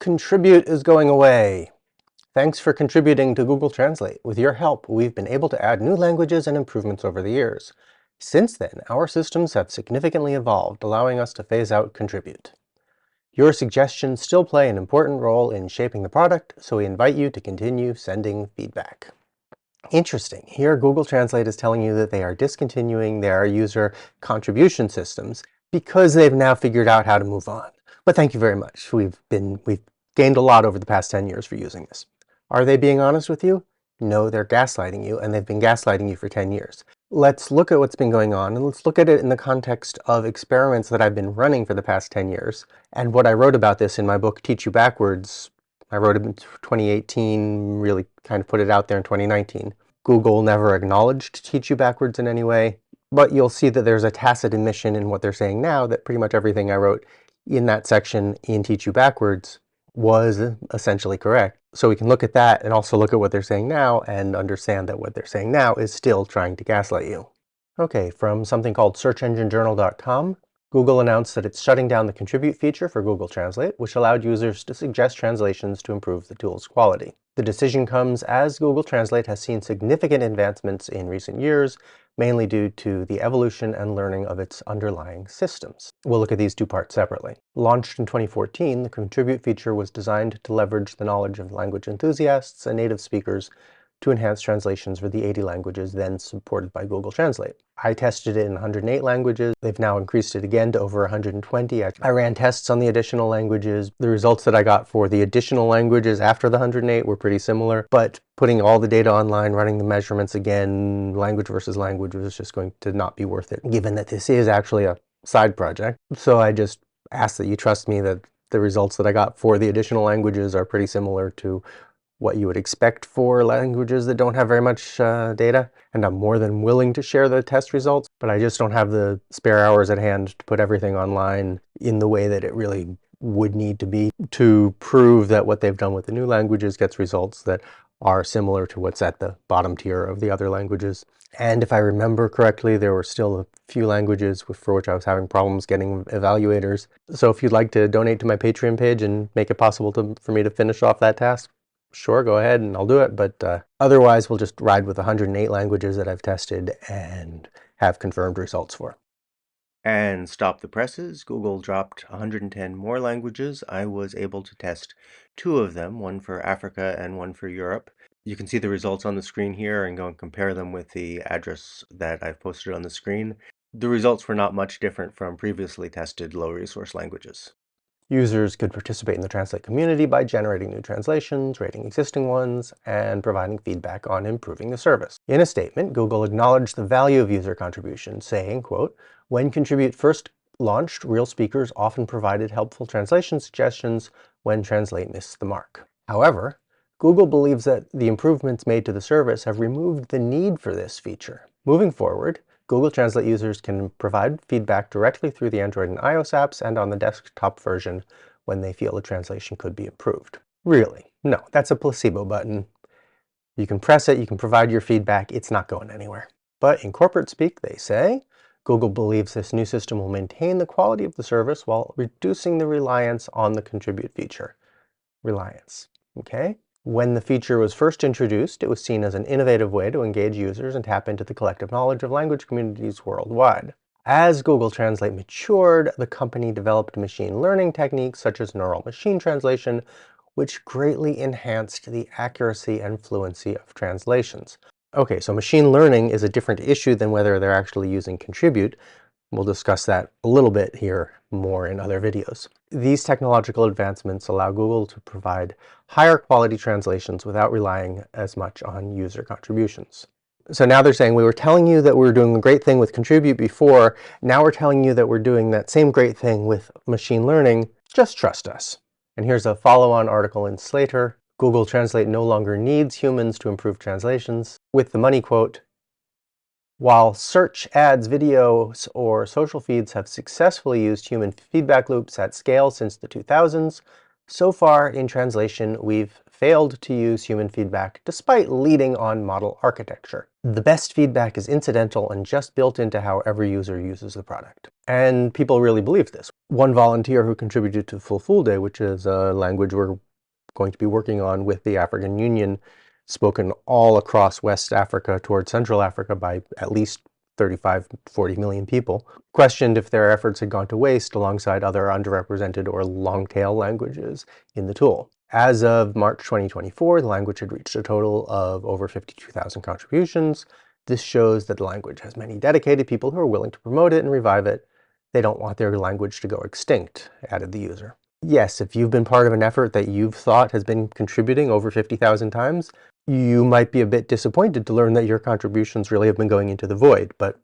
Contribute is going away. Thanks for contributing to Google Translate. With your help, we've been able to add new languages and improvements over the years. Since then, our systems have significantly evolved, allowing us to phase out Contribute. Your suggestions still play an important role in shaping the product, so we invite you to continue sending feedback. Interesting. Here, Google Translate is telling you that they are discontinuing their user contribution systems because they've now figured out how to move on. But thank you very much. We've gained a lot over the past 10 years for using this. Are they being honest with you? No, they're gaslighting you, and they've been gaslighting you for 10 years. Let's look at what's been going on, and let's look at it in the context of experiments that I've been running for the past 10 years, and what I wrote about this in my book, Teach You Backwards. I wrote it in 2018, really kind of put it out there in 2019. Google never acknowledged Teach You Backwards in any way, but you'll see that there's a tacit admission in what they're saying now that pretty much everything I wrote in that section in Teach You Backwards was essentially correct. So we can look at that and also look at what they're saying now and understand that what they're saying now is still trying to gaslight you. Okay, from something called searchenginejournal.com, Google announced that it's shutting down the Contribute feature for Google Translate, which allowed users to suggest translations to improve the tool's quality. The decision comes as Google Translate has seen significant advancements in recent years, mainly due to the evolution and learning of its underlying systems. We'll look at these two parts separately. Launched in 2014, the Contribute feature was designed to leverage the knowledge of language enthusiasts and native speakers to enhance translations for the 80 languages then supported by Google Translate. I tested it in 108 languages. They've now increased it again to over 120. I ran tests on the additional languages. The results that I got for the additional languages after the 108 were pretty similar, but putting all the data online, running the measurements again, language versus language, was just going to not be worth it, given that this is actually a side project. So I just ask that you trust me that the results that I got for the additional languages are pretty similar to what you would expect for languages that don't have very much data, and I'm more than willing to share the test results, but I just don't have the spare hours at hand to put everything online in the way that it really would need to be to prove that what they've done with the new languages gets results that are similar to what's at the bottom tier of the other languages. And if I remember correctly, there were still a few languages for which I was having problems getting evaluators. So if you'd like to donate to my Patreon page and make it possible for me to finish off that task, sure, go ahead and I'll do it, but otherwise we'll just ride with 108 languages that I've tested and have confirmed results for. And stop the presses. Google dropped 110 more languages. I was able to test 2 of them, one for Africa and one for Europe. You can see the results on the screen here and go and compare them with the address that I've posted on the screen. The results were not much different from previously tested low-resource languages. Users could participate in the Translate community by generating new translations, rating existing ones, and providing feedback on improving the service. In a statement, Google acknowledged the value of user contribution, saying, quote, "When Contribute first launched, real speakers often provided helpful translation suggestions when Translate missed the mark. However, Google believes that the improvements made to the service have removed the need for this feature. Moving forward, Google Translate users can provide feedback directly through the Android and iOS apps and on the desktop version when they feel a translation could be improved." Really? No, that's a placebo button. You can press it, you can provide your feedback, it's not going anywhere. But in corporate speak, they say, Google believes this new system will maintain the quality of the service while reducing the reliance on the Contribute feature. Reliance, okay? When the feature was first introduced, it was seen as an innovative way to engage users and tap into the collective knowledge of language communities worldwide. As Google Translate matured, the company developed machine learning techniques such as neural machine translation, which greatly enhanced the accuracy and fluency of translations. Okay, so machine learning is a different issue than whether they're actually using Contribute. We'll discuss that a little bit here more in other videos. These technological advancements allow Google to provide higher quality translations without relying as much on user contributions. So now they're saying, we were telling you that we were doing a great thing with Contribute before, now we're telling you that we're doing that same great thing with machine learning, just trust us. And here's a follow-on article in Slater. Google Translate no longer needs humans to improve translations, with the money quote, "While search, ads, videos, or social feeds have successfully used human feedback loops at scale since the 2000s, so far in translation we've failed to use human feedback despite leading on model architecture." The best feedback is incidental and just built into how every user uses the product. And people really believe this. One volunteer who contributed to Fulfulde, which is a language we're going to be working on with the African Union, spoken all across West Africa towards Central Africa by at least 35, 40 million people, questioned if their efforts had gone to waste alongside other underrepresented or long-tail languages in the tool. As of March 2024, the language had reached a total of over 52,000 contributions. This shows that the language has many dedicated people who are willing to promote it and revive it. They don't want their language to go extinct, added the user. Yes, if you've been part of an effort that you've thought has been contributing over 50,000 times, you might be a bit disappointed to learn that your contributions really have been going into the void, but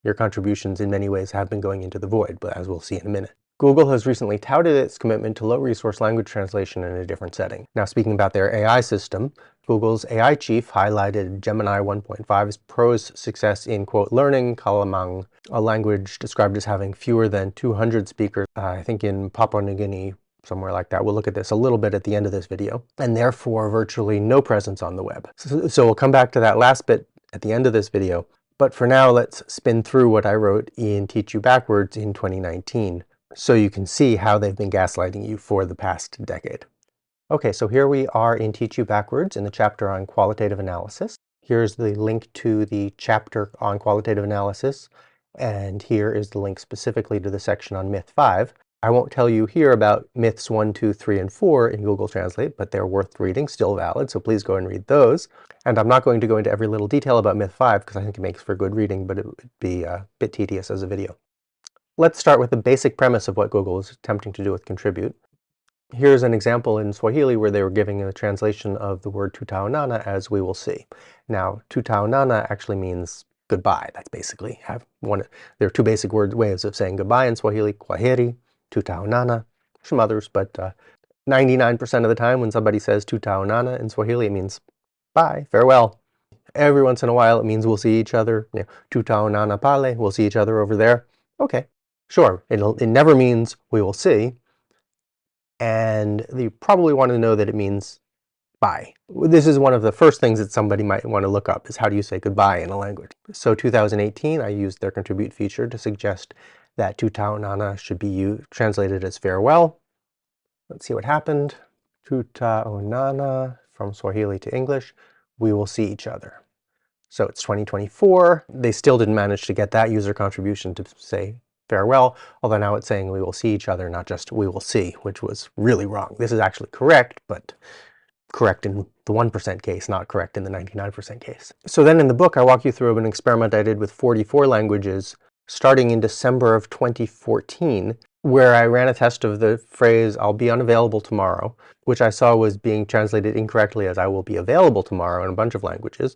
your contributions in many ways have been going into the void, but as we'll see in a minute. Google has recently touted its commitment to low-resource language translation in a different setting. Now, speaking about their AI system, Google's AI chief highlighted Gemini 1.5's prose success in, quote, learning Kalamang, a language described as having fewer than 200 speakers, I think in Papua New Guinea, somewhere like that. We'll look at this a little bit at the end of this video, and therefore virtually no presence on the web. So we'll come back to that last bit at the end of this video. But for now, let's spin through what I wrote in Teach You Backwards in 2019, so you can see how they've been gaslighting you for the past decade. Okay, so here we are in Teach You Backwards in the chapter on qualitative analysis. Here's the link to the chapter on qualitative analysis, and here is the link specifically to the section on Myth 5. I won't tell you here about myths 1, 2, 3, and 4 in Google Translate, but they're worth reading, still valid, so please go and read those. And I'm not going to go into every little detail about myth 5 because I think it makes for good reading, but it would be a bit tedious as a video. Let's start with the basic premise of what Google is attempting to do with Contribute. Here's an example in Swahili where they were giving a translation of the word tutaonana as we will see. Now, tutaonana actually means goodbye. That's basically there are two basic ways of saying goodbye in Swahili, kwaheri, tutaonana, some others, but 99% of the time when somebody says tutaonana in Swahili, it means bye, farewell. Every once in a while, it means we'll see each other. You know, tutaonana pale, we'll see each other over there. Okay, sure. It never means we will see. And you probably want to know that it means bye. This is one of the first things that somebody might want to look up, is how do you say goodbye in a language. So 2018, I used their Contribute feature to suggest that tutaonana should be translated as farewell. Let's see what happened. Tutaonana, from Swahili to English, we will see each other. So it's 2024. They still didn't manage to get that user contribution to say farewell, although now it's saying we will see each other, not just we will see, which was really wrong. This is actually correct, but correct in the 1% case, not correct in the 99% case. So then in the book, I walk you through an experiment I did with 44 languages starting in December of 2014, where I ran a test of the phrase, I'll be unavailable tomorrow, which I saw was being translated incorrectly as I will be available tomorrow in a bunch of languages,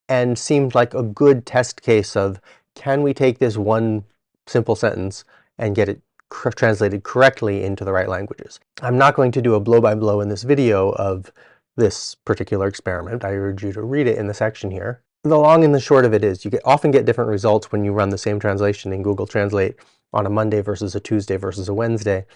and seemed like a good test case of, can we take this one simple sentence and get it translated correctly into the right languages. I'm not going to do a blow-by-blow in this video of this particular experiment. I urge you to read it in the section here. The long and the short of it is, you often get different results when you run the same translation in Google Translate on a Monday versus a Tuesday versus a Wednesday.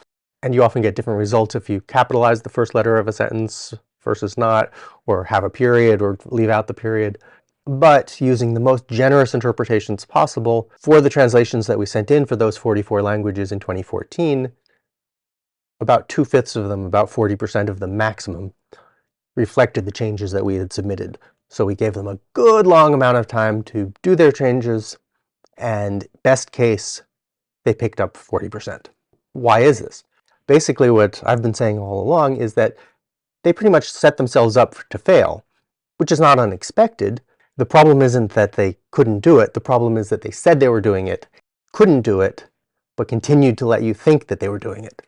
And you often get different results if you capitalize the first letter of a sentence versus not, or have a period or leave out the period. But using the most generous interpretations possible for the translations that we sent in for those 44 languages in 2014, about 2/5 of them, about 40% of them maximum, reflected the changes that we had submitted. So we gave them a good long amount of time to do their changes, and best case, they picked up 40%. Why is this? Basically, what I've been saying all along is that they pretty much set themselves up to fail, which is not unexpected. The problem isn't that they couldn't do it. The problem is that they said they were doing it, couldn't do it, but continued to let you think that they were doing it.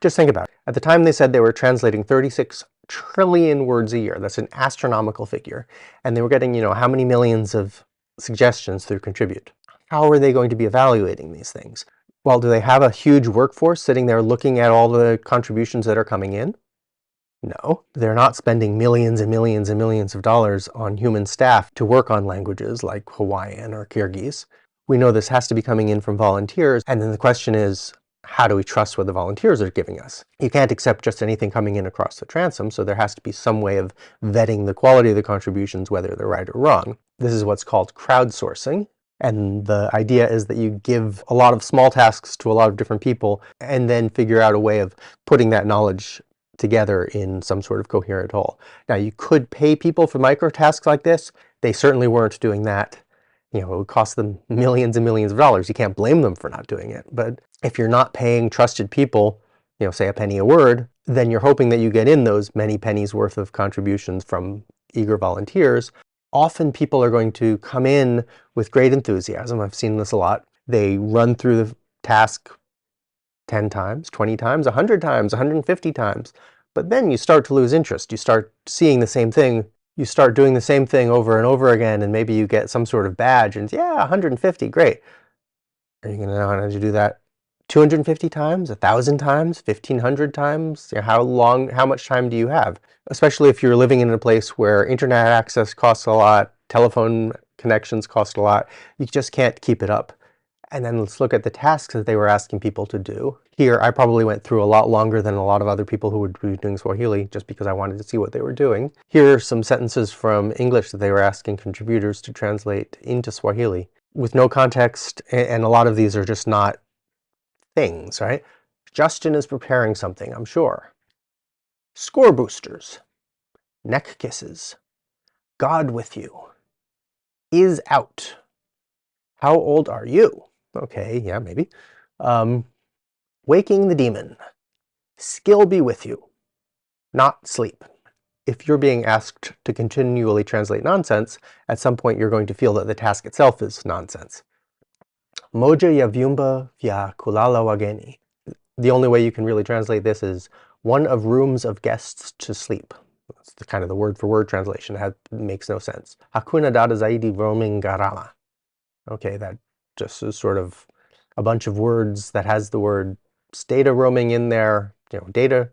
Just think about it. At the time they said they were translating 36 trillion words a year. That's an astronomical figure. And they were getting, how many millions of suggestions through Contribute. How are they going to be evaluating these things? Well, do they have a huge workforce sitting there looking at all the contributions that are coming in? No, they're not spending millions and millions and millions of dollars on human staff to work on languages like Hawaiian or Kyrgyz. We know this has to be coming in from volunteers, and then the question is, how do we trust what the volunteers are giving us? You can't accept just anything coming in across the transom, so there has to be some way of vetting the quality of the contributions, whether they're right or wrong. This is what's called crowdsourcing. And the idea is that you give a lot of small tasks to a lot of different people and then figure out a way of putting that knowledge together in some sort of coherent whole. Now, you could pay people for micro tasks like this. They certainly weren't doing that. It would cost them millions and millions of dollars. You can't blame them for not doing it. But if you're not paying trusted people, say a penny a word, then you're hoping that you get in those many pennies worth of contributions from eager volunteers. Often people are going to come in with great enthusiasm. I've seen this a lot. They run through the task 10 times, 20 times, 100 times, 150 times. But then you start to lose interest. You start seeing the same thing. You start doing the same thing over and over again, and maybe you get some sort of badge, and yeah, 150, great. Are you going to know how to do that 250 times, 1,000 times, 1,500 times? How much time do you have? Especially if you're living in a place where internet access costs a lot, telephone connections cost a lot. You just can't keep it up. And then let's look at the tasks that they were asking people to do. Here, I probably went through a lot longer than a lot of other people who would be doing Swahili just because I wanted to see what they were doing. Here are some sentences from English that they were asking contributors to translate into Swahili with no context, and a lot of these are just not things, right? Justin is preparing something, I'm sure. Score boosters. Neck kisses. God with you. Is out. How old are you? Okay, yeah, maybe. Waking the demon. Skill be with you. Not sleep. If you're being asked to continually translate nonsense, at some point you're going to feel that the task itself is nonsense. Moja ya vyumba vya kulala wageni. The only way you can really translate this is one of rooms of guests to sleep. That's kind of the word-for-word translation. It makes no sense. Hakuna dada zaidi roaming garama. Okay, that just is sort of a bunch of words that has the word data roaming in there. Data,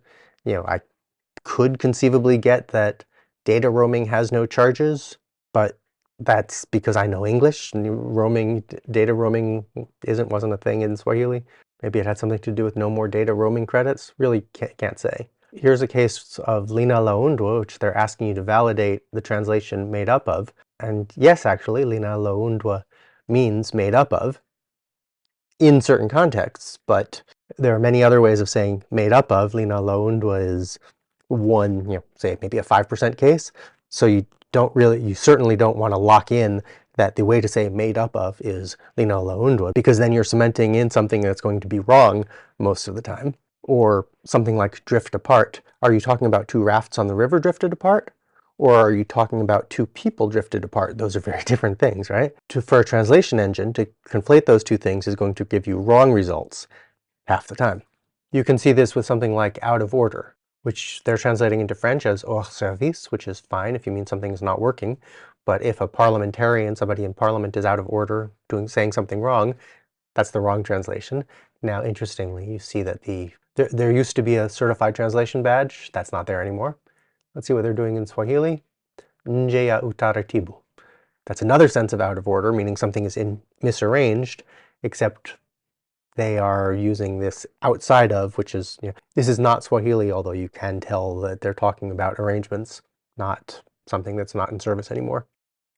I could conceivably get that data roaming has no charges, but that's because I know English. Data roaming wasn't a thing in Swahili. Maybe it had something to do with no more data roaming credits. Really can't say. Here's a case of Lina Laundwa, which they're asking you to validate the translation made up of. And yes, actually, Lina Laundwa means made up of in certain contexts, but there are many other ways of saying made up of. Lina Laundwa is one, say maybe a 5% case. So you certainly don't want to lock in that the way to say made up of is Lina Laundwa, because then you're cementing in something that's going to be wrong most of the time. Or something like drift apart. Are you talking about two rafts on the river drifted apart? Or are you talking about two people drifted apart? Those are very different things, right? For a translation engine, to conflate those two things is going to give you wrong results half the time. You can see this with something like out of order, which they're translating into French as hors service, which is fine if you mean something is not working. But if a parliamentarian, somebody in parliament, is out of order, saying something wrong, that's the wrong translation. Now, interestingly, you see that there used to be a certified translation badge. That's not there anymore. Let's see what they're doing in Swahili. Nje ya utaratibu. That's another sense of out of order, meaning something is misarranged, except they are using this outside of, which is, this is not Swahili, although you can tell that they're talking about arrangements, not something that's not in service anymore.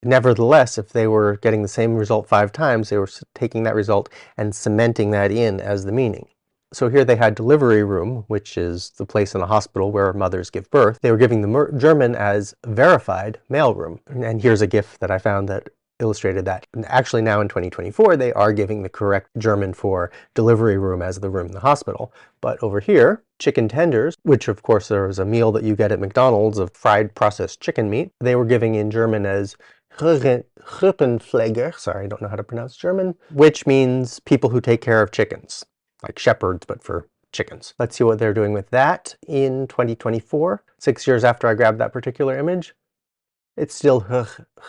Nevertheless, if they were getting the same result 5 times, they were taking that result and cementing that in as the meaning. So here they had delivery room, which is the place in a hospital where mothers give birth. They were giving the German as verified mailroom. And here's a GIF that I found that illustrated that. And actually now in 2024, they are giving the correct German for delivery room as the room in the hospital. But over here, chicken tenders, which of course there is a meal that you get at McDonald's of fried processed chicken meat, they were giving in German as Rippenpfleger, sorry, I don't know how to pronounce German, which means people who take care of chickens, like shepherds, but for chickens. Let's see what they're doing with that in 2024, 6 years after I grabbed that particular image. It's still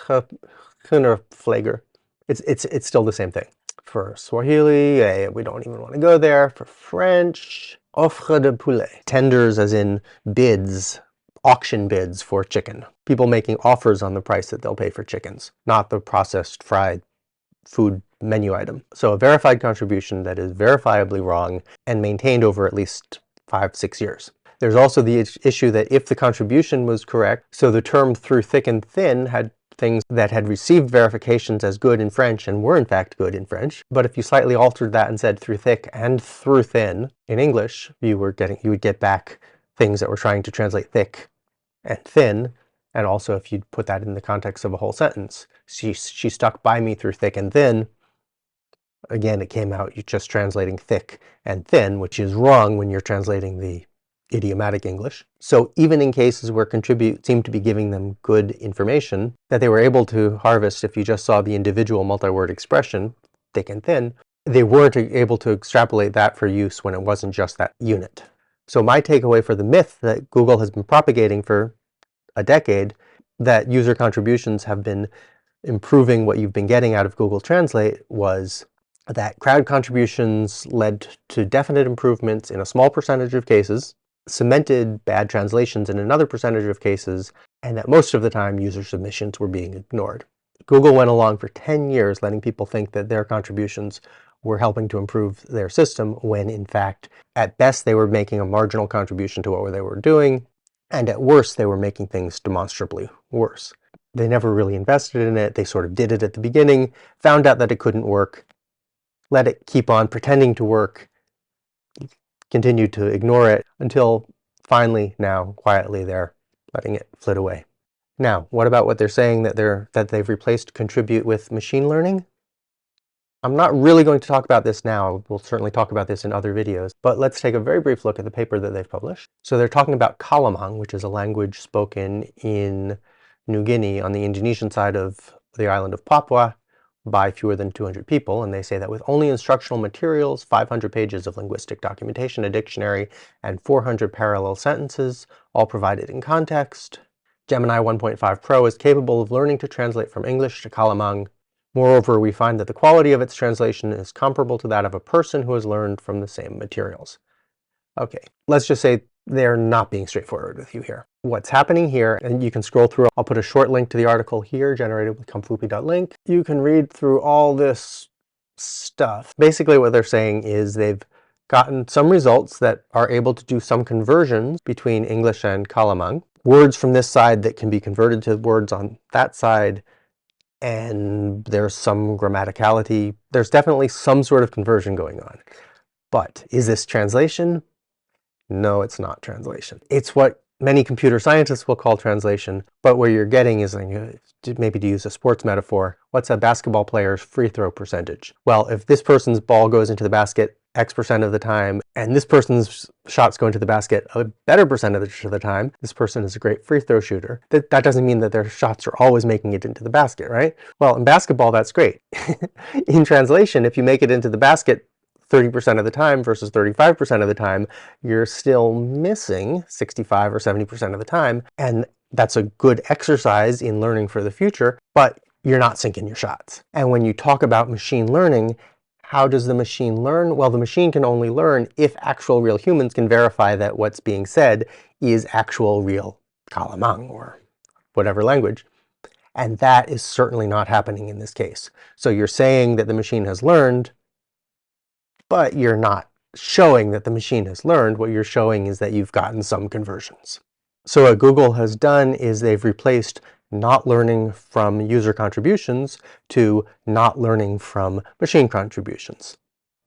Rippenpfleger. It's still the same thing. For Swahili, we don't even want to go there. For French, offre de poulet. Tenders as in bids. Auction bids for chicken. People making offers on the price that they'll pay for chickens, not the processed fried food menu item. So a verified contribution that is verifiably wrong and maintained over at least 5-6 years. There's also the issue that if the contribution was correct, so the term through thick and thin had things that had received verifications as good in French and were in fact good in French. But if you slightly altered that and said through thick and through thin in English, you would get back things that were trying to translate thick and thin. And also if you put that in the context of a whole sentence, she stuck by me through thick and thin, again it came out you're just translating thick and thin, which is wrong when you're translating the idiomatic English. So even in cases where contribute seemed to be giving them good information that they were able to harvest if you just saw the individual multi-word expression, thick and thin, they weren't able to extrapolate that for use when it wasn't just that unit. So my takeaway for the myth that Google has been propagating for a decade, that user contributions have been improving what you've been getting out of Google Translate, was that crowd contributions led to definite improvements in a small percentage of cases, cemented bad translations in another percentage of cases, and that most of the time user submissions were being ignored. Google went along for 10 years letting people think that their contributions were helping to improve their system, when in fact, at best, they were making a marginal contribution to what they were doing, and at worst, they were making things demonstrably worse. They never really invested in it. They sort of did it at the beginning, found out that it couldn't work, let it keep on pretending to work, continued to ignore it, until finally now, quietly, they're letting it flit away. Now, what about what they're saying that they've replaced contribute with machine learning? I'm not really going to talk about this now. We'll certainly talk about this in other videos, but let's take a very brief look at the paper that they've published. So they're talking about Kalamang, which is a language spoken in New Guinea on the Indonesian side of the island of Papua by fewer than 200 people, and they say that with only instructional materials, 500 pages of linguistic documentation, a dictionary, and 400 parallel sentences, all provided in context, Gemini 1.5 Pro is capable of learning to translate from English to Kalamang. Moreover, we find that the quality of its translation is comparable to that of a person who has learned from the same materials. Okay, let's just say they're not being straightforward with you here. What's happening here, and you can scroll through, I'll put a short link to the article here, generated with Kamfupi.link. You can read through all this stuff. Basically what they're saying is they've gotten some results that are able to do some conversions between English and Kalamang. Words from this side that can be converted to words on that side, and there's some grammaticality. There's definitely some sort of conversion going on. But is this translation? No, it's not translation. It's what many computer scientists will call translation, but where you're getting is, maybe to use a sports metaphor, what's a basketball player's free throw percentage? Well, if this person's ball goes into the basket X% of the time, and this person's shots go into the basket a better percentage of the time, this person is a great free throw shooter. That doesn't mean that their shots are always making it into the basket, right? Well, in basketball, that's great. In translation, if you make it into the basket 30% of the time versus 35% of the time, you're still missing 65 or 70% of the time. And that's a good exercise in learning for the future, but you're not sinking your shots. And when you talk about machine learning, how does the machine learn? Well, the machine can only learn if actual real humans can verify that what's being said is actual real Kalamang or whatever language. And that is certainly not happening in this case. So you're saying that the machine has learned, but you're not showing that the machine has learned. What you're showing is that you've gotten some conversions. So what Google has done is they've replaced not learning from user contributions to not learning from machine contributions.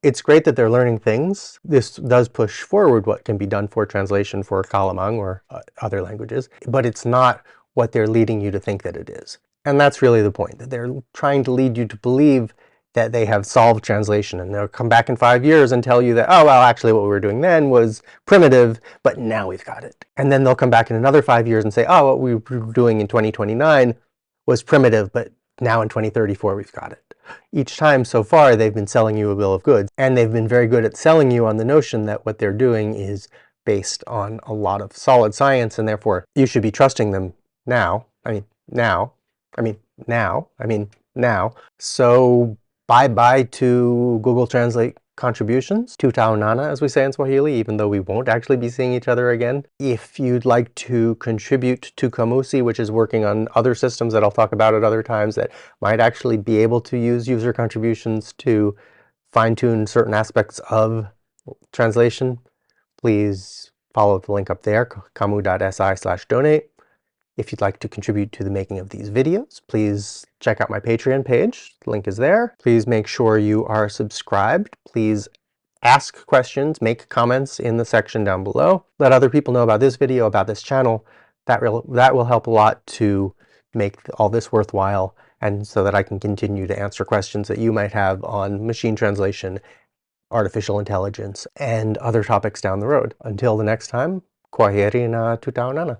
It's great that they're learning things. This does push forward what can be done for translation for Kalamang or other languages, but it's not what they're leading you to think that it is. And that's really the point, that they're trying to lead you to believe that they have solved translation, and they'll come back in 5 years and tell you that, oh, well, actually what we were doing then was primitive, but now we've got it. And then they'll come back in another 5 years and say, oh, what we were doing in 2029 was primitive, but now in 2034 we've got it. Each time so far they've been selling you a bill of goods, and they've been very good at selling you on the notion that what they're doing is based on a lot of solid science, and therefore you should be trusting them now. Now. So bye-bye to Google Translate contributions. Tutaonana, as we say in Swahili, even though we won't actually be seeing each other again. If you'd like to contribute to Kamusi, which is working on other systems that I'll talk about at other times that might actually be able to use user contributions to fine-tune certain aspects of translation, please follow the link up there, kamu.si/donate. If you'd like to contribute to the making of these videos, please check out my Patreon page. The link is there. Please make sure you are subscribed. Please ask questions, make comments in the section down below. Let other people know about this video, about this channel. That will help a lot to make all this worthwhile, and so that I can continue to answer questions that you might have on machine translation, artificial intelligence, and other topics down the road. Until the next time, kwaheri na tutaonana.